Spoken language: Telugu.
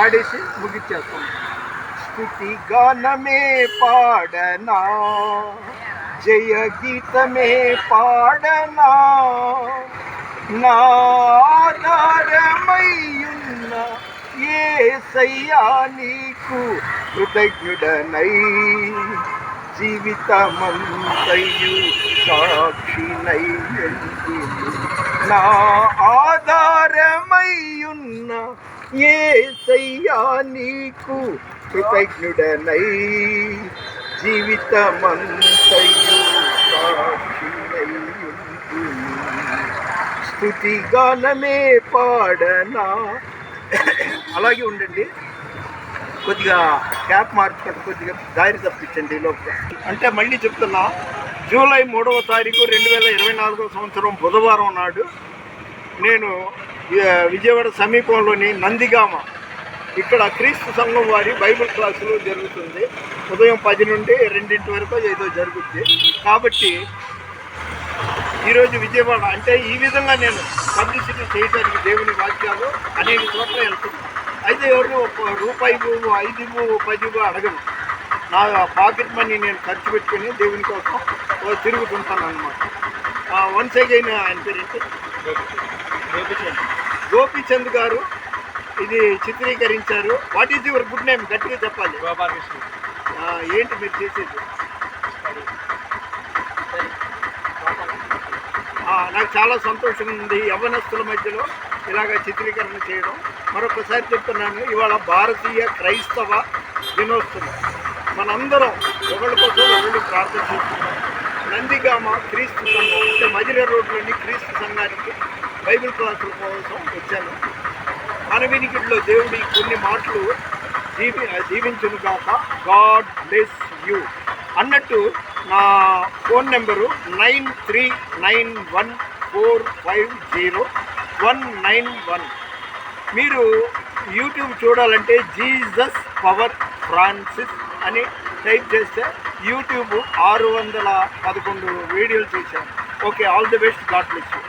పాడేసి ముగించేస్తాం. స్తుతి గానమే పాడనా, జయ గీతమే పాడనా, నా ఆధారమయ్యున్న యేసయ్యా నీకు కృతజ్ఞుడనై, జీవితమంతయు సాక్షినై ఉందును. నా ఆధారమయ్యున్న యేసయ్యా నీకు కృతజ్ఞుడనై, జీవితమంతయు సాక్షినై ఉందును. స్తుతి గానమే పాడనా. అలాగే ఉండండి, కొద్దిగా క్యాప్ మార్చుకుంటే కొద్దిగా దారి తప్పించండి లోపల. అంటే మళ్ళీ చెప్తున్నా, జూలై 3వ తారీఖు 2024 సంవత్సరం బుధవారం నాడు నేను విజయవాడ సమీపంలోని నందిగామ ఇక్కడ క్రీస్తు సంఘం వారి బైబిల్ క్లాసులు జరుగుతుంది. ఉదయం 10 నుండి 2 వరకు ఏదో జరుగుద్ది. కాబట్టి ఈరోజు విజయవాడ అంటే ఈ విధంగా నేను పబ్లిసిటీ చేయడానికి దేవుని వాక్యాలు అనేక చోట్ల వెళ్తున్నాను. అయితే ఎవరు రూపాయి 5, 10 అడగను. నా పాకెట్ మనీ నేను ఖర్చు పెట్టుకుని దేవుని కోసం తిరుగుతుంటాను అన్నమాట. వన్స్ అగైన్ ఆయన పేరేంటి, గోపీచంద్ గారు ఇది చిత్రీకరించారు. What is your good name? గట్టిగా చెప్పాలి. ఏంటి మీరు చేసేది? నాకు చాలా సంతోషం ఉంది యవ్వనస్తుల మధ్యలో ఇలాగ చిత్రీకరణ చేయడం. మరొకసారి చెప్తున్నాను, ఇవాళ భారతీయ క్రైస్తవ దినోత్సవం. మనందరం ఒకళ్ళ కోసం ఒకళ్ళు ప్రార్థన చేస్తున్నాం. నందిగామ క్రీస్తు సంఘం అంటే మజిర రోడ్లోని క్రీస్తు సంఘానికి బైబిల్ క్లాసుల కోసం వచ్చాను. మన వినికిడిలో దేవుడి కొన్ని మాటలు జీవించును కాక. గాడ్ బ్లెస్ యూ అన్నట్టు నా ఫోన్ నెంబరు 9391450191. మీరు యూట్యూబ్ చూడాలంటే జీసస్ పవర్ ఫ్రాన్సిస్ అని టైప్ చేస్తే యూట్యూబ్ 611 వీడియోలు చేశాను. Okay, all the best. God bless you.